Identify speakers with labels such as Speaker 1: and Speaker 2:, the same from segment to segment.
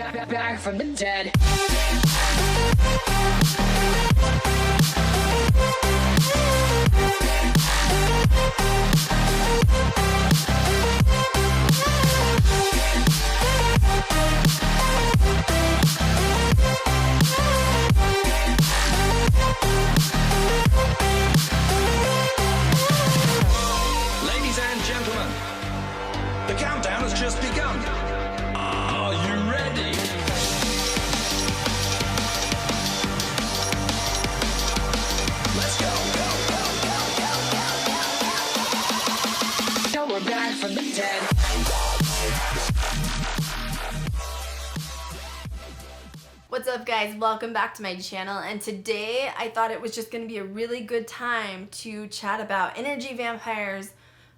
Speaker 1: back from the dead.
Speaker 2: Ladies and gentlemen, the countdown has just begun. Are you ready? Let's go.
Speaker 1: Now we're back from the dead.
Speaker 3: What's up, guys? Welcome back to my channel, and today I thought it was just going to be a really good time to chat about energy vampires,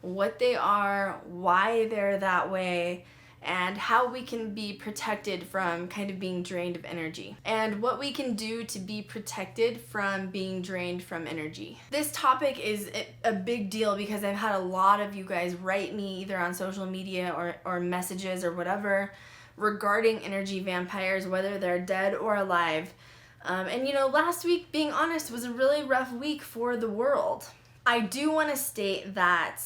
Speaker 3: what they are, why they're that way, and how we can be protected from kind of being drained of energy, and what we can do to be protected from being drained from energy. This topic is a big deal because I've had a lot of you guys write me either on social media or messages or whatever regarding energy vampires, whether they're dead or alive. And you know, last week, being honest, was a really rough week for the world. I do want to state that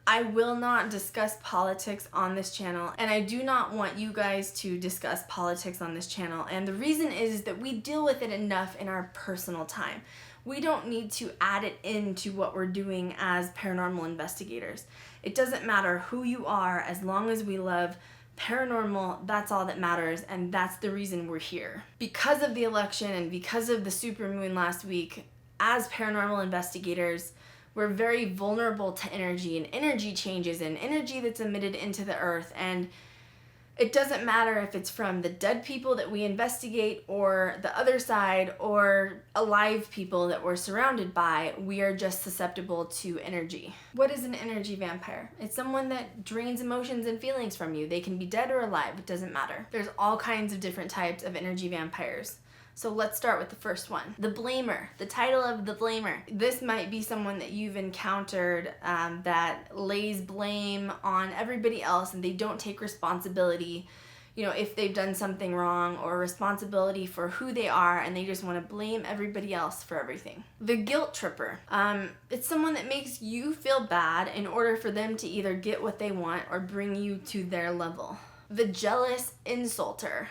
Speaker 3: I will not discuss politics on this channel, and I do not want you guys to discuss politics on this channel. And the reason is that we deal with it enough in our personal time. We don't need to add it into what we're doing as paranormal investigators. It doesn't matter who you are, as long as we love paranormal, that's all that matters, and that's the reason we're here. Because of the election and because of the supermoon last week, as paranormal investigators, we're very vulnerable to energy and energy changes and energy that's emitted into the earth. And it doesn't matter if it's from the dead people that we investigate or the other side or alive people that we're surrounded by, we are just susceptible to energy. What is an energy vampire? It's someone that drains emotions and feelings from you. They can be dead or alive, it doesn't matter. There's all kinds of different types of energy vampires. So let's start with the first one. The blamer, the title of the blamer. This might be someone that you've encountered that lays blame on everybody else, and they don't take responsibility, you know, if they've done something wrong, or responsibility for who they are, and they just want to blame everybody else for everything. The guilt tripper. It's someone that makes you feel bad in order for them to either get what they want or bring you to their level. The jealous insulter.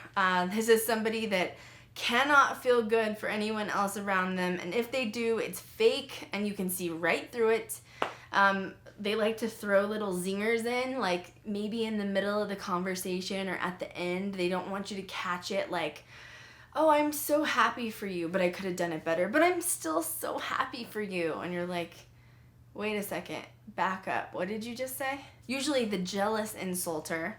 Speaker 3: This is somebody that cannot feel good for anyone else around them, and if they do, it's fake and you can see right through it. They like to throw little zingers in, like maybe in the middle of the conversation or at the end. They don't want you to catch it, like, oh, I'm so happy for you, but I could have done it better, but I'm still so happy for you. And you're like, wait a second, back up, what did you just say? Usually the jealous insulter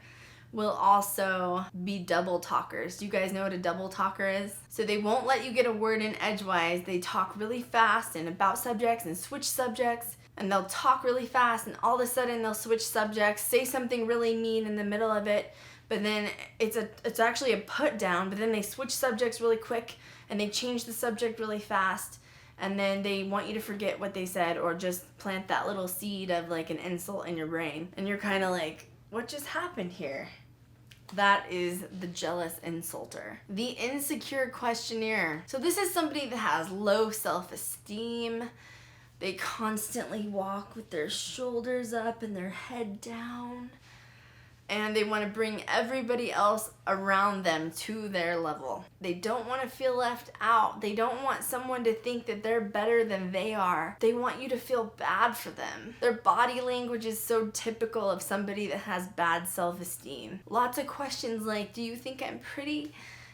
Speaker 3: will also be double talkers. Do you guys know what a double talker is? So they won't let you get a word in edgewise. They talk really fast and about subjects and switch subjects, and they'll talk really fast and all of a sudden they'll switch subjects, say something really mean in the middle of it, but then it's actually a put down, but then they switch subjects really quick and they change the subject really fast, and then they want you to forget what they said or just plant that little seed of like an insult in your brain, and you're kind of like, what just happened here? That is the jealous insulter. The Insecure Questionaire. So this is somebody that has low self-esteem. They constantly walk with their shoulders up and their head down, and they want to bring everybody else around them to their level. They don't want to feel left out. They don't want someone to think that they're better than they are. They want you to feel bad for them. Their body language is so typical of somebody that has bad self-esteem. Lots of questions like, do you think I'm pretty?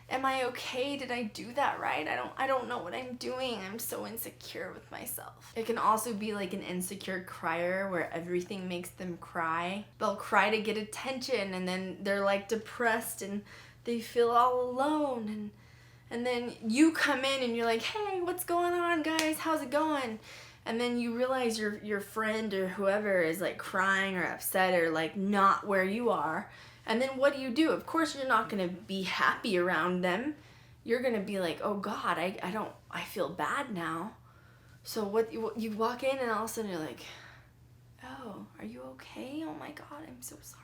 Speaker 3: Am I okay? Did I do that right? I don't know what I'm doing. I'm so insecure with myself. It can also be like an insecure crier where everything makes them cry. They'll cry to get attention, and then they're like depressed and they feel all alone, and then you come in and you're like, hey, what's going on, guys? How's it going? And then you realize your friend or whoever is like crying or upset or like not where you are. And then what do? Of course you're not going to be happy around them. You're going to be like, oh God, I feel bad now. So what you walk in and all of a sudden you're like, oh, are you okay? Oh my God, I'm so sorry.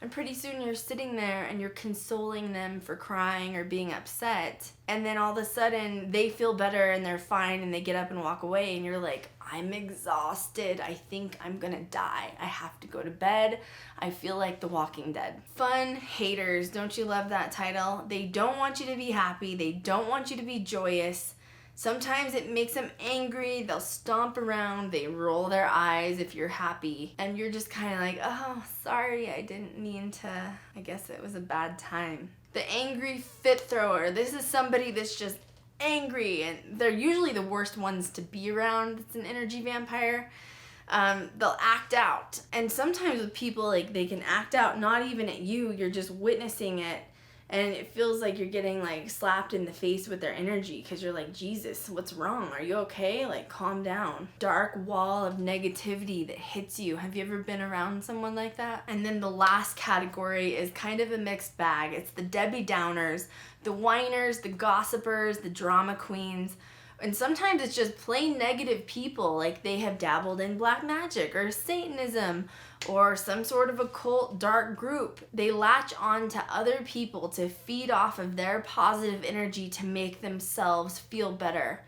Speaker 3: And pretty soon you're sitting there and you're consoling them for crying or being upset. And then all of a sudden they feel better and they're fine and they get up and walk away. And you're like, I'm exhausted. I think I'm gonna die. I have to go to bed. I feel like The Walking Dead. Fun haters. Don't you love that title? They don't want you to be happy. They don't want you to be joyous. Sometimes it makes them angry. They'll stomp around. They roll their eyes if you're happy. And you're just kind of like, oh, sorry, I didn't mean to. I guess it was a bad time. The angry fit thrower. This is somebody that's just angry. And they're usually the worst ones to be around. It's an energy vampire. They'll act out. And sometimes with people, like, they can act out not even at you. You're just witnessing it. And it feels like you're getting like slapped in the face with their energy because you're like, Jesus, what's wrong? Are you okay? Like, calm down. Dark wall of negativity that hits you. Have you ever been around someone like that? And then the last category is kind of a mixed bag. It's the Debbie Downers, the whiners, the gossipers, the drama queens. And sometimes it's just plain negative people, like they have dabbled in black magic or Satanism or some sort of occult dark group. They latch on to other people to feed off of their positive energy to make themselves feel better.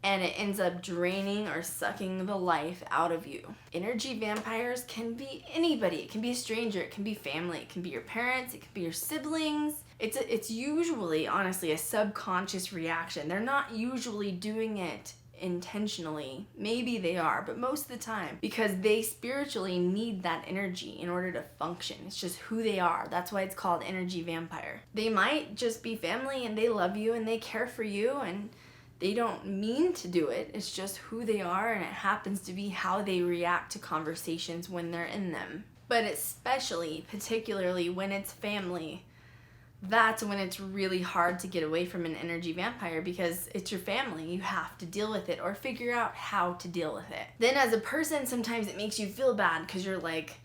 Speaker 3: And it ends up draining or sucking the life out of you. Energy vampires can be anybody. It can be a stranger. It can be family. It can be your parents. It can be your siblings. It's usually, honestly, a subconscious reaction. They're not usually doing it intentionally. Maybe they are, but most of the time, because they spiritually need that energy in order to function. It's just who they are. That's why it's called energy vampire. They might just be family and they love you and they care for you and they don't mean to do it. It's just who they are, and it happens to be how they react to conversations when they're in them. But especially, particularly when it's family, that's when it's really hard to get away from an energy vampire because it's your family. You have to deal with it or figure out how to deal with it. Then as a person, sometimes it makes you feel bad because you're like,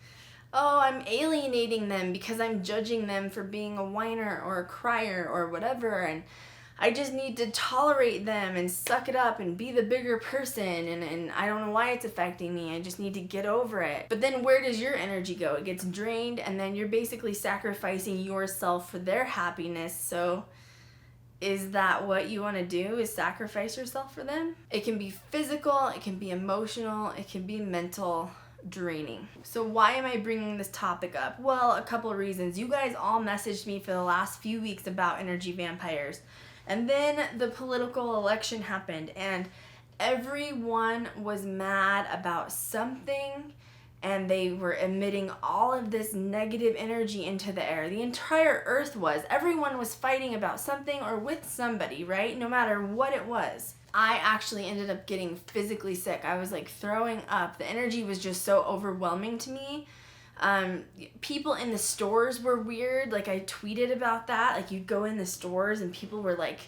Speaker 3: oh, I'm alienating them because I'm judging them for being a whiner or a crier or whatever, and I just need to tolerate them and suck it up and be the bigger person, and I don't know why it's affecting me. I just need to get over it. But then where does your energy go? It gets drained, and then you're basically sacrificing yourself for their happiness. So is that what you want to do, is sacrifice yourself for them? It can be physical, it can be emotional, it can be mental. Draining. So why am I bringing this topic up? Well, a couple of reasons. You guys all messaged me for the last few weeks about energy vampires. And then the political election happened and everyone was mad about something and they were emitting all of this negative energy into the air. The entire earth was. Everyone was fighting about something or with somebody, right? No matter what it was. I actually ended up getting physically sick. I was like throwing up. The energy was just so overwhelming to me. People in the stores were weird. Like, I tweeted about that. Like, you'd go in the stores and people were like,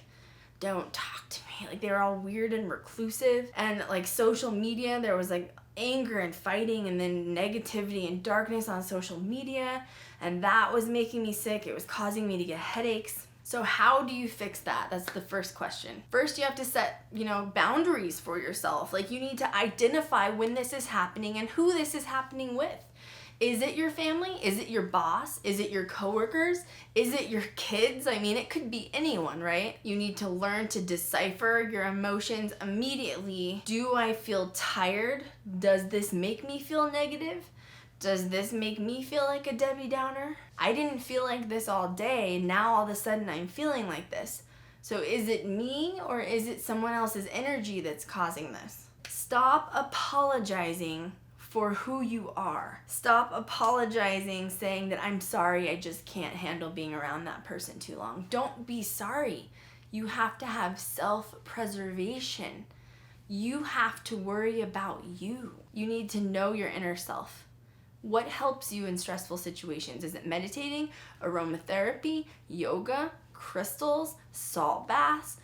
Speaker 3: don't talk to me. Like, they were all weird and reclusive. And like social media, there was like anger and fighting and then negativity and darkness on social media. And that was making me sick. It was causing me to get headaches. So how do you fix that? That's the first question. First, you have to set, boundaries for yourself. Like, you need to identify when this is happening and who this is happening with. Is it your family? Is it your boss? Is it your coworkers? Is it your kids? I mean, it could be anyone, right? You need to learn to decipher your emotions immediately. Do I feel tired? Does this make me feel negative? Does this make me feel like a Debbie Downer? I didn't feel like this all day. Now all of a sudden I'm feeling like this. So is it me or is it someone else's energy that's causing this? Stop apologizing for who you are. Stop apologizing, saying that I'm sorry, I just can't handle being around that person too long. Don't be sorry. You have to have self-preservation. You have to worry about you. You need to know your inner self. What helps you in stressful situations? Is it meditating, aromatherapy, yoga, crystals, salt baths?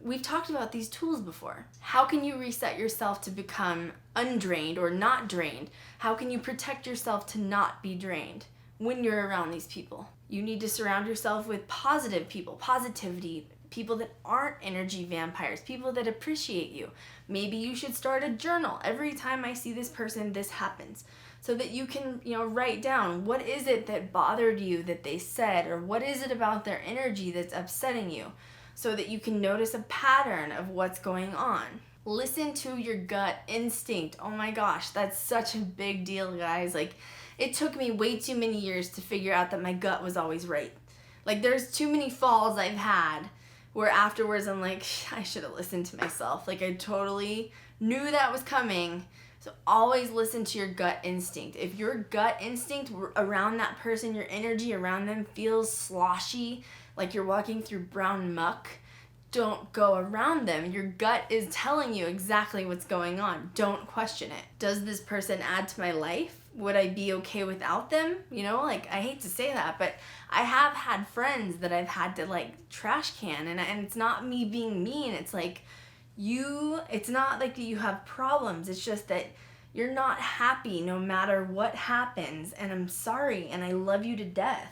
Speaker 3: We've talked about these tools before. How can you reset yourself to become undrained or not drained? How can you protect yourself to not be drained when you're around these people? You need to surround yourself with positive people, positivity, people that aren't energy vampires, people that appreciate you. Maybe you should start a journal. Every time I see this person, this happens. so that you can, write down what is it that bothered you that they said, or what is it about their energy that's upsetting you, so that you can notice a pattern of what's going on. Listen to your gut instinct. Oh my gosh, that's such a big deal, guys. Like, it took me way too many years to figure out that my gut was always right. Like, there's too many falls I've had where afterwards I'm like, I should have listened to myself. Like, I totally knew that was coming. So always listen to your gut instinct. If your gut instinct around that person, your energy around them feels sloshy, like you're walking through brown muck, don't go around them. Your gut is telling you exactly what's going on. Don't question it. Does this person add to my life? Would I be okay without them? Like, I hate to say that, but I have had friends that I've had to like trash can, and it's not me being mean. It's like, it's not like you have problems. It's just that you're not happy no matter what happens, and I'm sorry, and I love you to death,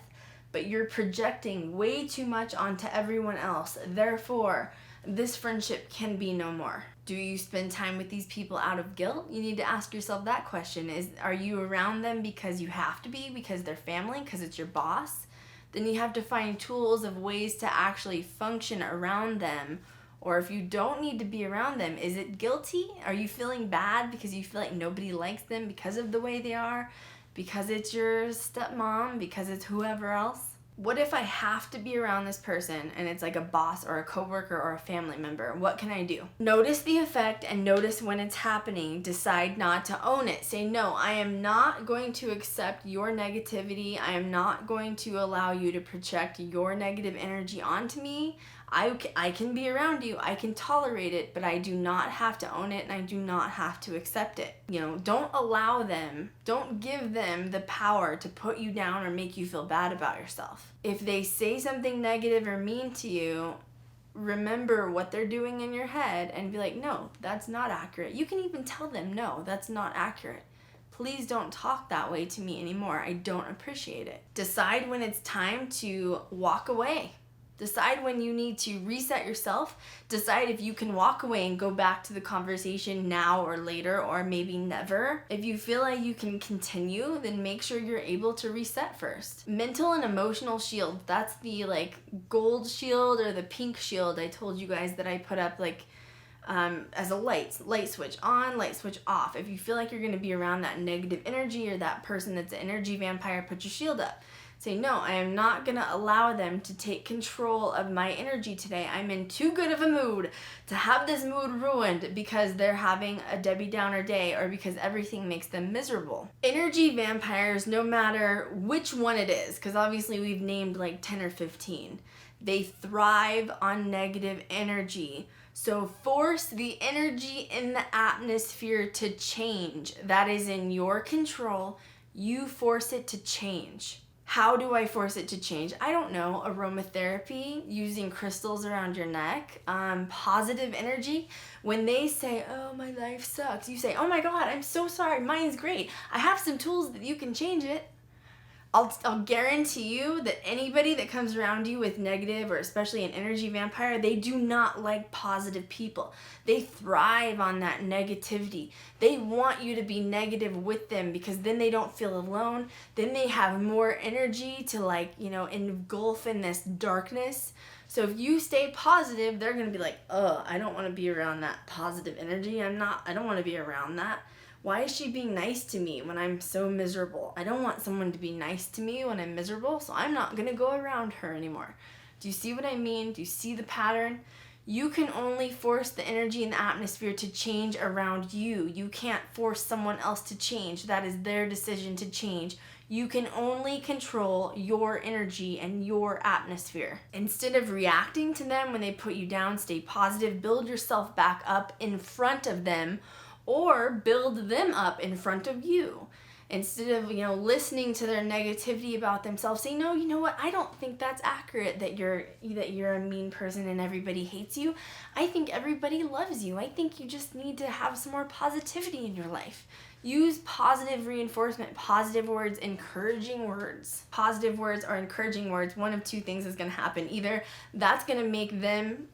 Speaker 3: but you're projecting way too much onto everyone else. Therefore, this friendship can be no more. Do you spend time with these people out of guilt? You need to ask yourself that question. Are you around them because you have to be, because they're family, because it's your boss? Then you have to find tools of ways to actually function around them. Or if you don't need to be around them, is it guilty? Are you feeling bad because you feel like nobody likes them because of the way they are? Because it's your stepmom? Because it's whoever else? What if I have to be around this person and it's like a boss or a coworker or a family member? What can I do? Notice the effect and notice when it's happening. Decide not to own it. Say, no, I am not going to accept your negativity. I am not going to allow you to project your negative energy onto me. I can be around you, I can tolerate it, but I do not have to own it, and I do not have to accept it. Don't allow them, don't give them the power to put you down or make you feel bad about yourself. If they say something negative or mean to you, remember what they're doing in your head and be like, no, that's not accurate. You can even tell them, no, that's not accurate. Please don't talk that way to me anymore. I don't appreciate it. Decide when it's time to walk away. Decide when you need to reset yourself. Decide if you can walk away and go back to the conversation now or later, or maybe never. If you feel like you can continue, then make sure you're able to reset first. Mental and emotional shield. That's the like gold shield or the pink shield I told you guys that I put up as a light switch on, light switch off. If you feel like you're going to be around that negative energy or that person that's an energy vampire, put your shield up. Say, no, I am not going to allow them to take control of my energy today. I'm in too good of a mood to have this mood ruined because they're having a Debbie Downer day or because everything makes them miserable. Energy vampires, no matter which one it is, because obviously we've named like 10 or 15, they thrive on negative energy. So force the energy in the atmosphere to change. That is in your control. You force it to change. How do I force it to change? I don't know. Aromatherapy, using crystals around your neck, positive energy. When they say, oh, my life sucks, you say, oh my God, I'm so sorry, mine's great. I have some tools that you can change it. I'll guarantee you that anybody that comes around you with negative, or especially an energy vampire, they do not like positive people. They thrive on that negativity. They want you to be negative with them because then they don't feel alone. Then they have more energy to engulf in this darkness. So if you stay positive, they're going to be like, I don't want to be around that positive energy. I don't want to be around that. Why is she being nice to me when I'm so miserable? I don't want someone to be nice to me when I'm miserable, so I'm not going to go around her anymore. Do you see what I mean? Do you see the pattern? You can only force the energy in the atmosphere to change around you. You can't force someone else to change. That is their decision to change. You can only control your energy and your atmosphere. Instead of reacting to them when they put you down, stay positive, build yourself back up in front of them, or build them up in front of you. Instead of, listening to their negativity about themselves, say, no, you know what? I don't think that's accurate that you're a mean person and everybody hates you. I think everybody loves you. I think you just need to have some more positivity in your life. Use positive reinforcement, positive words, encouraging words. Positive words or encouraging words, one of two things is going to happen. Either that's going to make them,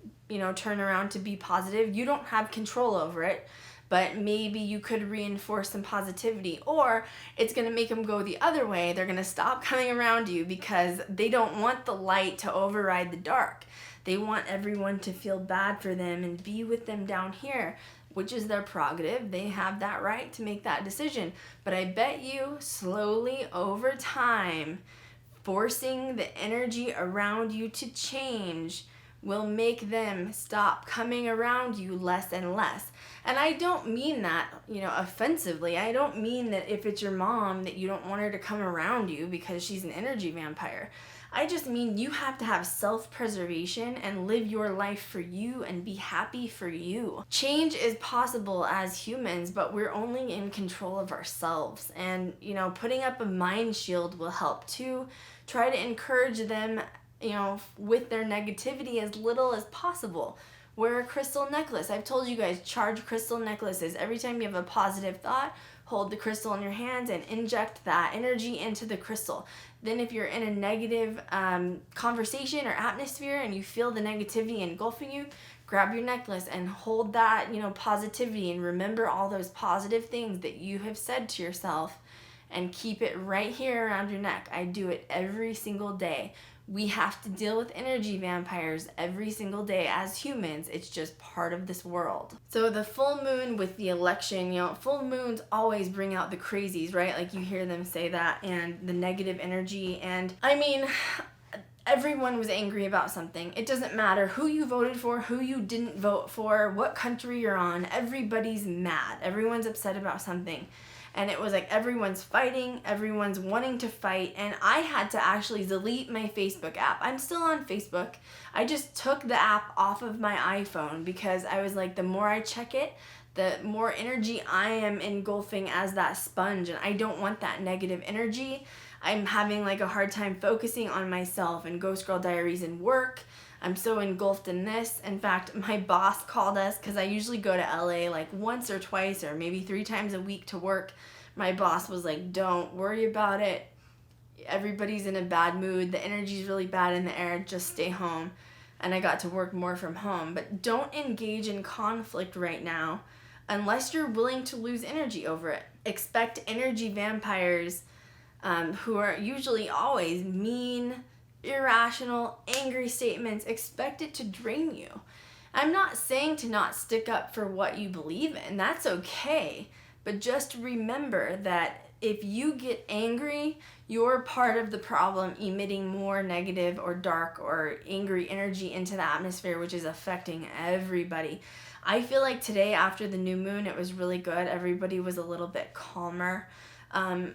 Speaker 3: turn around to be positive. You don't have control over it. but maybe you could reinforce some positivity, or it's going to make them go the other way. They're going to stop coming around you because they don't want the light to override the dark. They want everyone to feel bad for them and be with them down here, which is their prerogative. They have that right to make that decision. But I bet you slowly over time, forcing the energy around you to change will make them stop coming around you less and less. And I don't mean that, offensively. I don't mean that if it's your mom that you don't want her to come around you because she's an energy vampire. I just mean you have to have self-preservation and live your life for you and be happy for you. Change is possible as humans, but we're only in control of ourselves. And, putting up a mind shield will help too. Try to encourage them, with their negativity as little as possible. Wear a crystal necklace. I've told you guys, charge crystal necklaces. Every time you have a positive thought, hold the crystal in your hands and inject that energy into the crystal. Then if you're in a negative conversation or atmosphere and you feel the negativity engulfing you, grab your necklace and hold that, positivity, and remember all those positive things that you have said to yourself and keep it right here around your neck. I do it every single day. We have to deal with energy vampires every single day as humans. It's just part of this world. So the full moon with the election, full moons always bring out the crazies, right? Like you hear them say that, and the negative energy. And I mean, everyone was angry about something. It doesn't matter who you voted for, who you didn't vote for, what country you're on. Everybody's mad. Everyone's upset about something. And it was like everyone's fighting, everyone's wanting to fight, and I had to actually delete my Facebook app. I'm still on Facebook. I just took the app off of my iPhone because I was like, the more I check it, the more energy I am engulfing as that sponge, and I don't want that negative energy. I'm having like a hard time focusing on myself and Ghost Girl Diaries and work. I'm so engulfed in this. In fact, my boss called us because I usually go to LA like once or twice or maybe 3 times a week to work. My boss was like, don't worry about it. Everybody's in a bad mood. The energy's really bad in the air. Just stay home. And I got to work more from home. But don't engage in conflict right now unless you're willing to lose energy over it. Expect energy vampires who are usually always mean, irrational, angry statements, expect it to drain you. I'm not saying to not stick up for what you believe in. That's okay. But just remember that if you get angry, you're part of the problem, emitting more negative or dark or angry energy into the atmosphere, which is affecting everybody. I feel like today after the new moon, it was really good. Everybody was a little bit calmer. And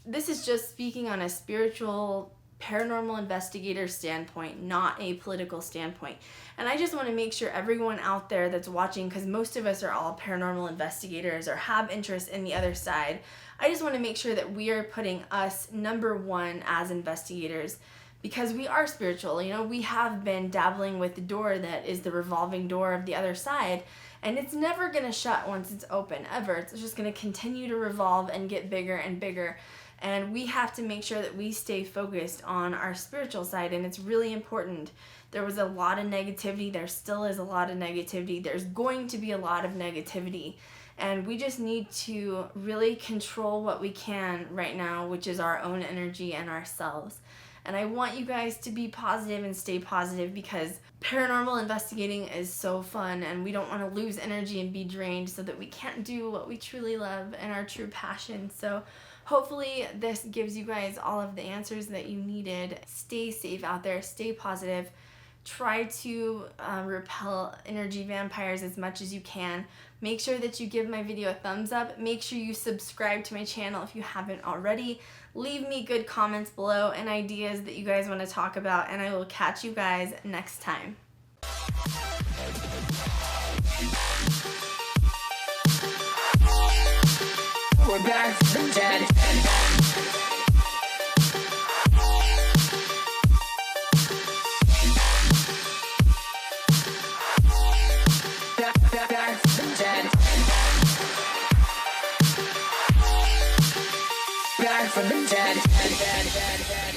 Speaker 3: this is just speaking on a spiritual, paranormal investigator standpoint, not a political standpoint. And I just want to make sure everyone out there that's watching, because most of us are all paranormal investigators or have interest in the other side, I just want to make sure that we are putting us number one as investigators, because we are spiritual. We have been dabbling with the door that is the revolving door of the other side, and it's never going to shut once it's open, ever. It's just going to continue to revolve and get bigger and bigger. And we have to make sure that we stay focused on our spiritual side, and it's really important. There was a lot of negativity. There still is a lot of negativity. There's going to be a lot of negativity. And we just need to really control what we can right now, which is our own energy and ourselves. And I want you guys to be positive and stay positive, because paranormal investigating is so fun, and we don't want to lose energy and be drained so that we can't do what we truly love and our true passion. So hopefully this gives you guys all of the answers that you needed. Stay safe out there. Stay positive. Try to repel energy vampires as much as you can. Make sure that you give my video a thumbs up. Make sure you subscribe to my channel if you haven't already. Leave me good comments below and ideas that you guys want to talk about, and I will catch you guys next time.
Speaker 1: We're back from the dead. Back from the dead. Back from the dead.